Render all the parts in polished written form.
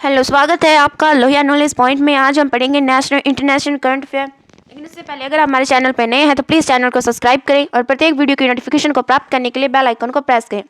Hello, स्वागत है आपका लोहिया नॉलेज पॉइंट में। आज हम पढ़ेंगे नेशनल इंटरनेशनल करंट अफेयर। लेकिन इससे पहले अगर आप हमारे चैनल पर नए हैं तो प्लीज़ चैनल को सब्सक्राइब करें और प्रत्येक वीडियो की नोटिफिकेशन को प्राप्त करने के लिए बेल आइकन को प्रेस करें।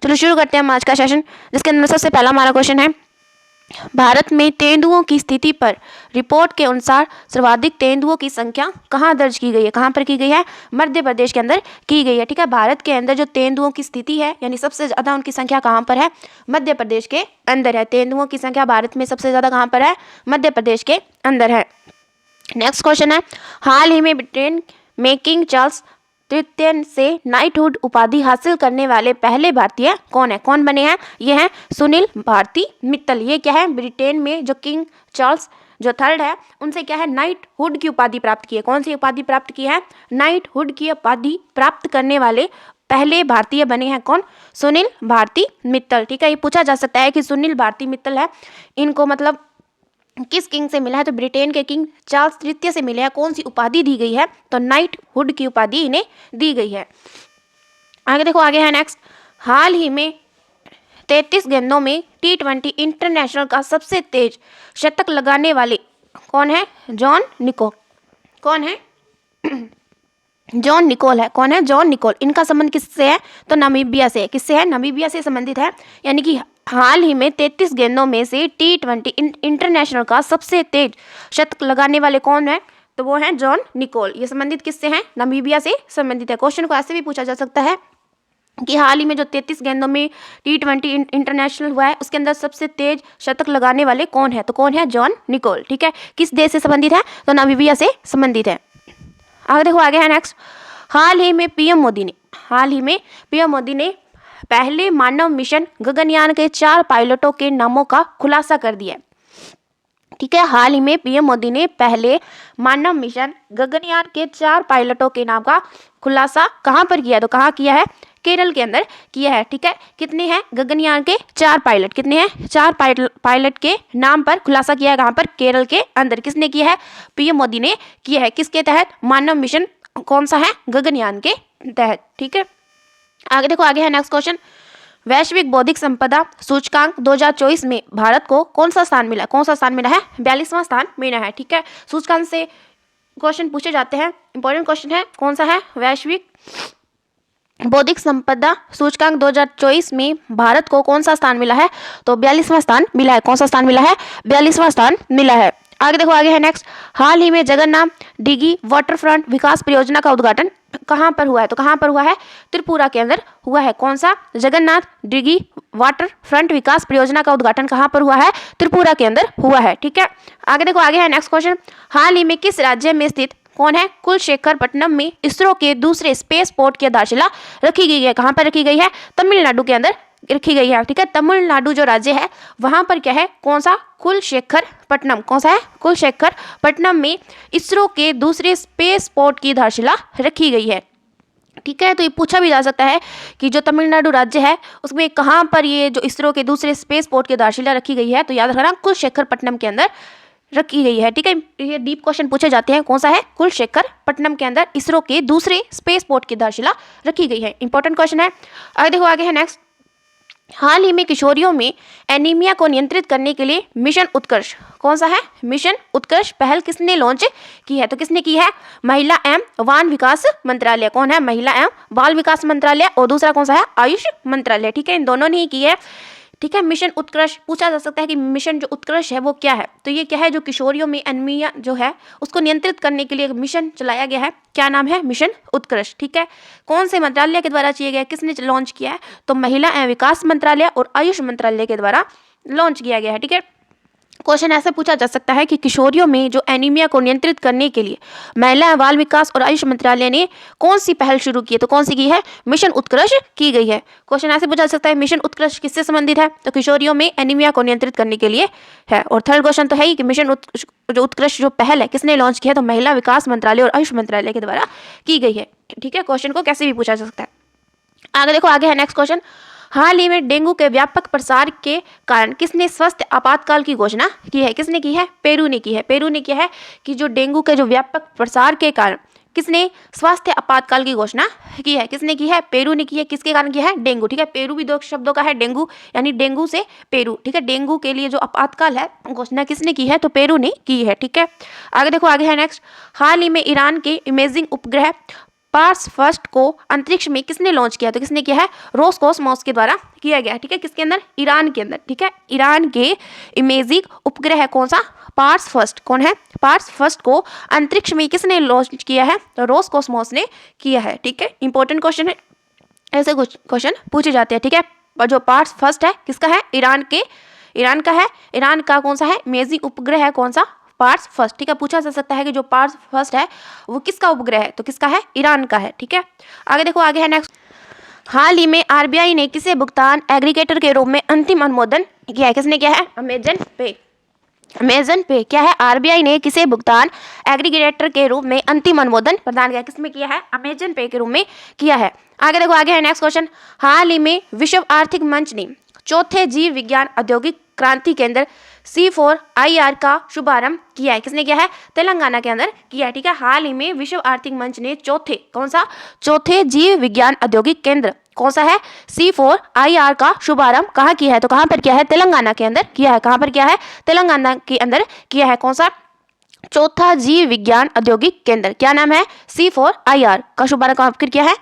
चलो शुरू करते हैं हम आज का सेशन, जिसके अंदर सबसे पहला हमारा क्वेश्चन है, भारत में तेंदुओं की स्थिति पर रिपोर्ट के अनुसार सर्वाधिक तेंदुओं की संख्या कहाँ दर्ज की गई है? कहाँ पर की गई है? मध्य प्रदेश के अंदर की गई है। ठीक है, भारत के अंदर जो तेंदुओं की स्थिति है यानी सबसे ज़्यादा उनकी संख्या कहाँ पर है? मध्य प्रदेश के अंदर है। तेंदुओं की संख्या भारत में सबसे ज़्यादा कहाँ पर है? मध्य प्रदेश के अंदर है। नेक्स्ट क्वेश्चन है, हाल ही में ब्रिटेन में किंग चार्ल्स तृतीय से नाइटहुड उपाधि हासिल करने वाले पहले भारतीय कौन है? कौन बने हैं? ये हैं सुनील भारती मित्तल। ये क्या है? ब्रिटेन में जो किंग चार्ल्स जो थर्ड है उनसे क्या है? नाइटहुड की उपाधि प्राप्त की है। कौन सी उपाधि प्राप्त की है? नाइटहुड की उपाधि प्राप्त करने वाले पहले भारतीय बने हैं कौन? सुनील भारती मित्तल। ठीक है, ये पूछा जा सकता है कि सुनील भारती मित्तल है, इनको मतलब किस किंग से मिला है? तो ब्रिटेन के किंग चार्ल्स तृतीय से मिले हैं। कौन सी उपाधि दी गई है? तो नाइटहुड की उपाधि इन्हें दी गई है। आगे देखो, आगे है नेक्स्ट, हाल ही में 33 गेंदों में T20 इंटरनेशनल का सबसे तेज शतक लगाने वाले कौन है? John Nicol. कौन है? जॉन निकोल है। कौन है? John Nicol. इनका संबंध किससे है? तो नामीबिया से। किससे है? नामीबिया से संबंधित है। यानी कि हाल ही में 33 गेंदों में से T20 इंटरनेशनल का सबसे तेज शतक लगाने वाले कौन है? तो वो है जॉन निकोल। ये संबंधित किससे हैं? नामीबिया से संबंधित है। क्वेश्चन को ऐसे भी पूछा जा सकता है कि हाल ही में जो 33 गेंदों में T20 इंटरनेशनल हुआ है उसके अंदर सबसे तेज शतक लगाने वाले कौन है? तो कौन है? John Nicol. ठीक है, किस देश से संबंधित है? तो नामीबिया से संबंधित है। आगे देखो, आगे है नेक्स्ट, हाल ही में पीएम मोदी ने पहले मानव मिशन गगनयान के 4 पायलटों के नामों का खुलासा कर दिया। ठीक है, हाल ही में पीएम मोदी ने पहले मानव मिशन गगनयान के 4 पायलटों के नाम का खुलासा कहाँ पर किया? तो कहाँ किया है? केरल के अंदर किया है। ठीक है, कितने हैं? गगनयान के 4 पायलट। कितने हैं? 4 पायलट के नाम पर खुलासा किया है। कहाँ पर? केरल के अंदर। किसने किया है? पीएम मोदी ने किया है। किसके तहत? मानव मिशन कौन सा है? गगनयान के तहत। ठीक है, आगे देखो, आगे है नेक्स्ट क्वेश्चन, वैश्विक बौद्धिक संपदा सूचकांक 2024 में भारत को कौन सा स्थान मिला? कौन सा स्थान मिला है? 42वां स्थान मिला है। ठीक है, सूचकांक से क्वेश्चन पूछे जाते हैं, इंपॉर्टेंट क्वेश्चन है। कौन सा है? वैश्विक बौद्धिक संपदा सूचकांक 2024 में भारत को कौन सा स्थान मिला है? तो 42वां स्थान मिला है। कौन सा स्थान मिला है? 42वां स्थान मिला है। आगे देखो, आगे है नेक्स्ट, हाल ही में जगन्नाथ डिगी वाटरफ्रंट विकास परियोजना का उद्घाटन कहाँ पर हुआ है? तो कहाँ पर हुआ है? त्रिपुरा के अंदर हुआ है। कौन सा? जगन्नाथ डिगी वाटर फ्रंट विकास परियोजना का उद्घाटन कहाँ पर हुआ है? त्रिपुरा के अंदर हुआ है। ठीक है, आगे देखो, आगे है नेक्स्ट क्वेश्चन, हाल ही में किस राज्य में स्थित कौन है? कुलशेखरपट्टनम में इसरो के दूसरे स्पेस पोर्ट की आधारशिला रखी गई है। कहाँ पर रखी गई है? तमिलनाडु के अंदर रखी गई है। ठीक है, तमिलनाडु जो राज्य है वहां पर क्या है? कौन सा? कुलशेखरपट्टनम। कौन सा है? कुलशेखरपट्टनम में इसरो के दूसरे स्पेस पोर्ट की आधारशिला रखी गई है। ठीक है, तो ये पूछा भी जा सकता है कि जो तमिलनाडु राज्य है उसमें कहाँ पर ये जो इसरो के दूसरे स्पेस पोर्ट की आधारशिला रखी गई है? तो याद रखना, कुलशेखरपट्टनम के अंदर रखी गई है। ठीक है, ये डीप क्वेश्चन पूछे जाते हैं। कौन सा है? कुलशेखरपट्टनम के अंदर इसरो के दूसरे स्पेस पोर्ट की आधारशिला रखी गई है। इंपॉर्टेंट क्वेश्चन है। आगे देखो, आगे है नेक्स्ट, हाल ही में किशोरियों में एनीमिया को नियंत्रित करने के लिए मिशन उत्कर्ष, कौन सा है? मिशन उत्कर्ष पहल किसने लॉन्च की है? तो किसने की है? महिला एवं बाल विकास मंत्रालय। कौन है? महिला एवं बाल विकास मंत्रालय। और दूसरा कौन सा है? आयुष मंत्रालय। ठीक है, इन दोनों ने ही की है। ठीक है, मिशन उत्कर्ष पूछा जा सकता है कि मिशन जो उत्कर्ष है वो क्या है? तो ये क्या है? जो किशोरियों में एनीमिया जो है उसको नियंत्रित करने के लिए मिशन चलाया गया है। क्या नाम है? मिशन उत्कर्ष। ठीक है, कौन से मंत्रालय के द्वारा किया गया? किसने लॉन्च किया है? तो महिला एवं विकास मंत्रालय और आयुष मंत्रालय के द्वारा लॉन्च किया गया है। ठीक है, क्वेश्चन ऐसे पूछा जा सकता है कि किशोरियों में जो एनीमिया को नियंत्रित करने के लिए महिला बाल विकास और आयुष मंत्रालय ने कौन सी पहल शुरू की है? तो कौन सी की है? मिशन उत्कर्ष की गई है। क्वेश्चन ऐसे पूछा जा सकता है, मिशन उत्कर्ष किससे संबंधित है? तो किशोरियों में एनीमिया को नियंत्रित करने के लिए है। और थर्ड क्वेश्चन तो है ही कि मिशन जो उत्कर्ष जो पहल है किसने लॉन्च किया? तो महिला विकास मंत्रालय और आयुष मंत्रालय के द्वारा की गई है। ठीक है, क्वेश्चन को कैसे भी पूछा जा सकता है। आगे देखो, आगे है नेक्स्ट क्वेश्चन, हाल ही में डेंगू के व्यापक प्रसार के कारण किसने स्वास्थ्य आपातकाल की घोषणा की है? किसने की है? पेरू ने की है। पेरू ने किया है कि जो डेंगू के जो व्यापक प्रसार के कारण किसने स्वास्थ्य आपातकाल की घोषणा की है? किसने की है? पेरू ने की है। किसके कारण किया है? डेंगू। ठीक है, पेरू भी दो शब्दों का है, डेंगू यानी डेंगू से पेरू। ठीक है, डेंगू के लिए जो आपातकाल है घोषणा किसने की है? तो पेरू ने की है। ठीक है, आगे देखो, आगे है नेक्स्ट। हाल ही में ईरान के इमेजिंग उपग्रह पार्स फर्स्ट को अंतरिक्ष में किसने लॉन्च किया? तो किसने किया है? रोसकोसमॉस के द्वारा किया गया है। ठीक है, किसके अंदर? ईरान के अंदर। ठीक है, ईरान के इमेजिंग उपग्रह है कौन सा? पार्स फर्स्ट। कौन है? पार्स फर्स्ट को अंतरिक्ष में किसने लॉन्च किया है? तो रोसकोसमॉस ने किया है। ठीक है, इंपॉर्टेंट क्वेश्चन है, ऐसे कुछ क्वेश्चन पूछे जाते हैं। ठीक है, और जो पार्स फर्स्ट है किसका है? ईरान का है। ईरान का कौन सा है? इमेजिंग उपग्रह है कौन सा? पार्स फर्स्ट। ठीक है, पूछा जा सकता है कि जो पार्स फर्स्ट है वो किसका उपग्रह है? तो किसका है? ईरान का है। ठीक है, आगे देखो, आगे है नेक्स्ट। हाल ही में आरबीआई ने किसे भुगतान एग्रीगेटर के रूप में अंतिम अनुमोदन किया है? किसने किया है? अमेजन पे। अमेजन पे क्या है? आरबीआई ने किसे भुगतान एग्रीगेटर के रूप में अंतिम अनुमोदन प्रदान किया? किसमें किया है? अमेजन पे के रूप में किया है। आगे देखो, आगे है नेक्स्ट क्वेश्चन। हाल ही में विश्व आर्थिक मंच ने चौथे जीव विज्ञान औद्योगिक क्रांति केंद्र C4IR का शुभारंभ किया है। किसने किया है? तेलंगाना के अंदर किया है। ठीक है, हाल ही में विश्व आर्थिक मंच ने चौथे जीव विज्ञान औद्योगिक केंद्र कौन सा है? C4IR का शुभारंभ कहाँ किया है? तो कहाँ पर किया है? तेलंगाना के अंदर किया है। कहाँ पर किया है? तेलंगाना के अंदर किया है। कौन सा? चौथा जीव विज्ञान औद्योगिक केंद्र। क्या नाम है? C4IR का शुभारंभ कहाँ पर किया है?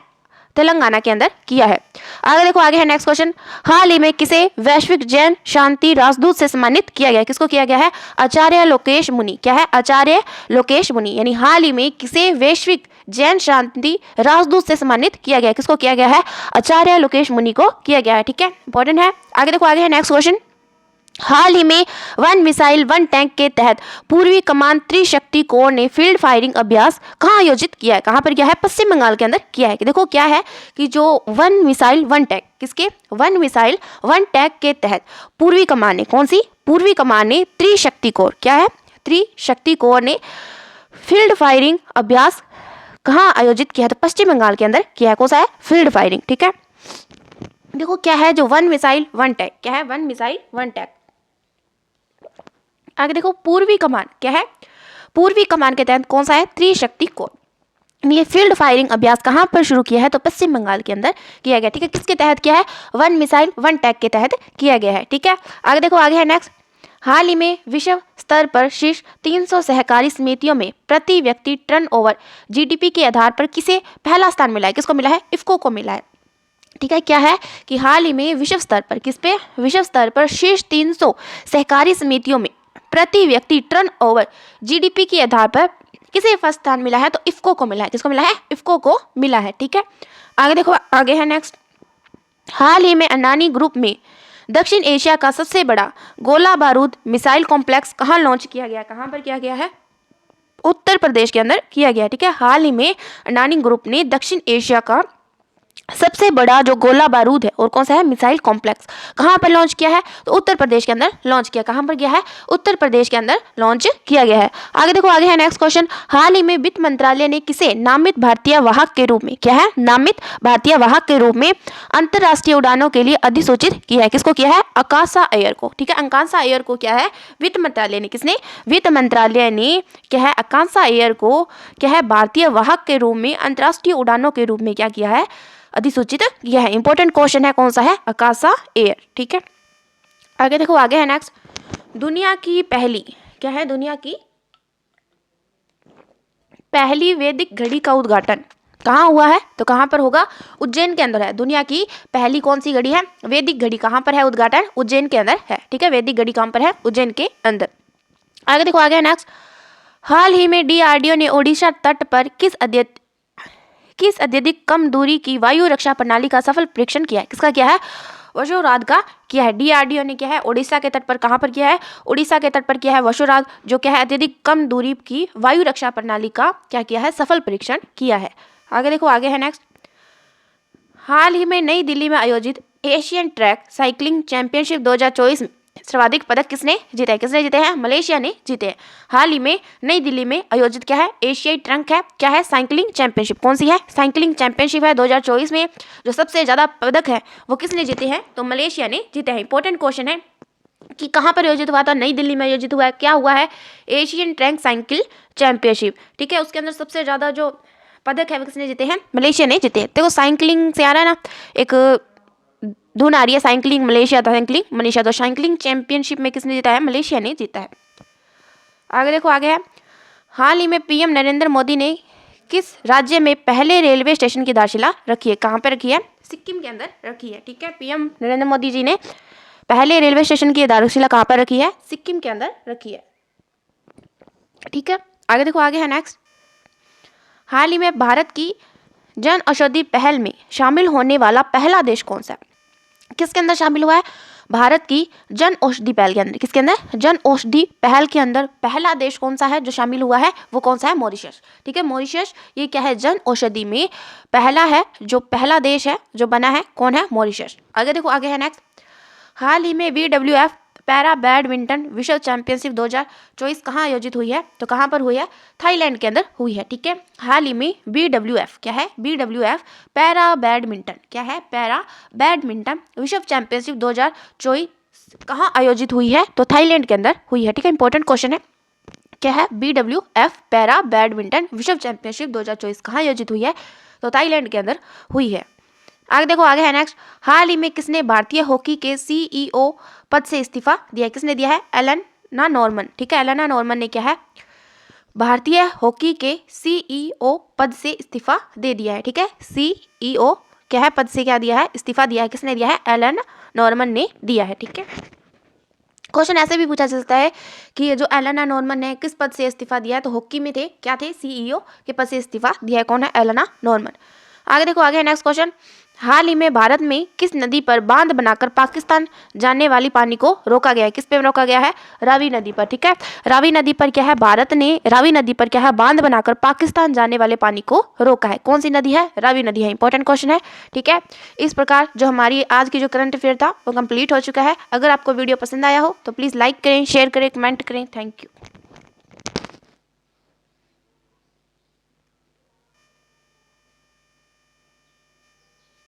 तेलंगाना के अंदर किया है। आगे देखो, आगे है नेक्स्ट क्वेश्चन। हाल ही में किसे वैश्विक जैन शांति राजदूत से सम्मानित किया गया? किसको किया गया है? आचार्य लोकेश मुनि। क्या है? आचार्य लोकेश मुनि। यानी हाल ही में किसे वैश्विक जैन शांति राजदूत से सम्मानित किया गया? किसको किया गया है? आचार्य लोकेश मुनि को किया गया है। ठीक है, इंपॉर्टेंट है। आगे देखो, आगे है नेक्स्ट क्वेश्चन। हाल ही में वन मिसाइल वन टैंक के तहत पूर्वी कमान त्रिशक्ति कोर ने फील्ड फायरिंग अभ्यास कहाँ आयोजित किया है? कहाँ पर किया है? पश्चिम बंगाल के अंदर किया है। कि देखो क्या है कि जो वन मिसाइल वन टैंक, किसके? वन मिसाइल वन टैंक के तहत पूर्वी कमान ने, कौन सी? पूर्वी कमान ने त्रिशक्ति कोर, क्या है? त्रिशक्ति कोर ने फील्ड फायरिंग अभ्यास कहाँ आयोजित किया है? तो पश्चिम बंगाल के अंदर किया है। कौन सा है? Field firing. ठीक है, देखो क्या है जो वन मिसाइल वन टैंक, क्या है? One missile one tank. आगे देखो, पूर्वी कमान क्या है? पूर्वी कमान के तहत कौन सा है? त्रिशक्ति कोर। ये फील्ड फायरिंग अभ्यास कहाँ पर शुरू किया है? तो पश्चिम बंगाल के अंदर किया गया। ठीक है, किसके तहत किया है? वन मिसाइल वन टैंक के तहत किया गया है। ठीक है, आगे देखो, आगे है नेक्स्ट। हाल ही में विश्व स्तर पर शीर्ष 300 सहकारी समितियों में प्रति व्यक्ति टर्नओवर जीडीपी के आधार पर किसे पहला स्थान मिला है? किसको मिला है? इफ्को को मिला है। ठीक है, क्या है कि हाल ही में विश्व स्तर पर, किस पे? विश्व स्तर पर शीर्ष 300 सहकारी समितियों में प्रति व्यक्ति टर्नओवर जीडीपी के आधार पर किसे फर्स्ट स्थान मिला है? तो इफ्को को मिला है। किसको मिला है? इफ्को को मिला है। ठीक है, आगे देखो, आगे है नेक्स्ट। हाल ही में अडानी ग्रुप में दक्षिण एशिया का सबसे बड़ा गोला बारूद मिसाइल कॉम्प्लेक्स कहाँ लॉन्च किया गया? कहाँ पर किया गया है? उत्तर प्रदेश के अंदर किया गया। ठीक है, हाल ही में अडानी ग्रुप ने दक्षिण एशिया का सबसे बड़ा जो गोला बारूद है और कौन सा है? मिसाइल कॉम्प्लेक्स कहाँ पर लॉन्च किया है? तो उत्तर प्रदेश के अंदर लॉन्च किया। कहाँ पर किया है? उत्तर प्रदेश के अंदर लॉन्च किया गया है। आगे देखो, आगे है नेक्स्ट क्वेश्चन। हाल ही में वित्त मंत्रालय ने किसे नामित भारतीय वाहक के रूप में, क्या है? नामित भारतीय वाहक के रूप में अंतर्राष्ट्रीय उड़ानों के लिए अधिसूचित किया है? किसको किया है? आकाशा अय्यर को। ठीक है, आकाशा अय्यर को क्या है? वित्त मंत्रालय ने, किसने? वित्त मंत्रालय ने क्या है? आकाशा अय्यर को क्या है? भारतीय वाहक के रूप में अंतर्राष्ट्रीय उड़ानों के रूप में क्या किया है? अधिसूचित किया है। इंपॉर्टेंट क्वेश्चन है, कौन सा है? आकाशा एयर। ठीक है, आगे देखो, आगे है नेक्स्ट। दुनिया की पहली, क्या है? दुनिया की पहली वैदिक घड़ी का उद्घाटन कहाँ हुआ है? तो कहाँ पर होगा? उज्जैन के अंदर है। दुनिया की पहली कौन सी घड़ी है? वैदिक घड़ी। कहाँ पर है उद्घाटन? उज्जैन के अंदर है। ठीक है, वैदिक घड़ी कहाँ पर है? उज्जैन के अंदर। आगे देखो, आगे है नेक्स्ट। हाल ही में डीआरडीओ ने ओडिशा तट पर किस अत्यधिक कम दूरी की वायु रक्षा प्रणाली का सफल परीक्षण किया है? किसका किया है? वशोराज का किया है। डीआरडीओ ने क्या है? ओडिशा के तट पर, कहाँ पर किया है? उड़ीसा के तट पर किया है वशोराज, जो क्या है? अत्यधिक कम दूरी की वायु रक्षा प्रणाली का क्या किया है? सफल परीक्षण किया है। आगे देखो, आगे है नेक्स्ट। हाल ही में नई दिल्ली में आयोजित एशियन ट्रैक साइकिलिंग चैंपियनशिप 2024 में सर्वाधिक पदक किसने जीते हैं? किसने जीते हैं? मलेशिया ने जीते हैं। हाल ही में नई दिल्ली में आयोजित क्या है? एशियाई ट्रैक है, क्या है? Cycling championship. कौन सी है? साइकिलिंग चैंपियनशिप है 2024 में। जो सबसे ज्यादा पदक है वो किसने जीते हैं? तो मलेशिया ने जीते हैं। इंपॉर्टेंट क्वेश्चन है कि कहाँ पर आयोजित हुआ था? नई दिल्ली में आयोजित हुआ है। क्या हुआ है? Asian track cycle championship. ठीक है, उसके अंदर सबसे ज्यादा जो पदक है वो किसने जीते हैं? मलेशिया ने जीते हैं। देखो साइकिलिंग से आ रहा है ना, एक धुन आ रही है, साइकिलिंग मलेशिया था, साइकिलिंग मलेशिया, तो साइकिलिंग चैंपियनशिप में किसने जीता है? मलेशिया ने जीता है। आगे देखो, आगे है, हाल ही में पीएम नरेंद्र मोदी ने किस राज्य में पहले रेलवे स्टेशन की आधारशिला रखी है? कहाँ पे रखी है? सिक्किम के अंदर रखी है। ठीक है, पीएम नरेंद्र मोदी जी ने पहले रेलवे स्टेशन की आधारशिला कहाँ पर रखी है? सिक्किम के अंदर रखी है। ठीक है, आगे देखो, आगे है नेक्स्ट, हाल ही में भारत की जन औषधि पहल में शामिल होने वाला पहला देश कौन सा है? किसके अंदर शामिल हुआ है? भारत की जन औषधि पहल के अंदर। किसके अंदर? जन औषधि पहल के अंदर पहला देश कौन सा है जो शामिल हुआ है? वो कौन सा है? मॉरिशस। ठीक है, मॉरिशस ये क्या है? जन औषधि में पहला है, जो पहला देश है जो बना है, कौन है? मॉरिशस। आगे देखो, आगे है नेक्स्ट, हाल ही में BWF पैरा बैडमिंटन विश्व चैंपियनशिप 2024 कहाँ आयोजित हुई है? तो कहाँ पर हुई है? थाईलैंड के अंदर हुई है। ठीक है, हाल ही में BWF क्या है? BWF पैरा बैडमिंटन क्या है? पैरा बैडमिंटन विश्व चैंपियनशिप 2024 कहाँ आयोजित हुई है? तो थाईलैंड के अंदर हुई है। ठीक है, इंपॉर्टेंट क्वेश्चन है, क्या है? BWF पैरा बैडमिंटन विश्व चैंपियनशिप 2024 कहाँ आयोजित हुई है? तो थाईलैंड के अंदर हुई है। आगे देखो, आगे है नेक्स्ट, हाल ही में किसने भारतीय हॉकी के CEO पद से इस्तीफा दिया है? किसने दिया है? Elena Norman. ठीक है, एलेना नॉर्मन ने क्या है? भारतीय हॉकी के CEO पद से इस्तीफा दे दिया है। ठीक है, CEO क्या है? पद से क्या दिया है? इस्तीफा दिया है। किसने दिया है? एलेना नॉर्मन ने दिया है। ठीक है, क्वेश्चन ऐसे भी पूछा जा सकता है कि ये जो एलेना नॉर्मन ने किस पद से इस्तीफा दिया है? तो हॉकी में थे, क्या थे? CEO के पद से इस्तीफा दिया है। कौन है? Elena Norman. आगे देखो, आगे है नेक्स्ट क्वेश्चन, हाल ही में भारत में किस नदी पर बांध बनाकर पाकिस्तान जाने वाली पानी को रोका गया है? किस पे रोका गया है? रावी नदी पर। ठीक है, रावी नदी पर क्या है? भारत ने रावी नदी पर क्या है? बांध बनाकर पाकिस्तान जाने वाले पानी को रोका है। कौन सी नदी है? रावी नदी है। इंपॉर्टेंट क्वेश्चन है। ठीक है, इस प्रकार जो हमारी आज की जो करंट अफेयर था वो कंप्लीट हो चुका है। अगर आपको वीडियो पसंद आया हो तो प्लीज़ लाइक करें, शेयर करें, कमेंट करें। Thank you.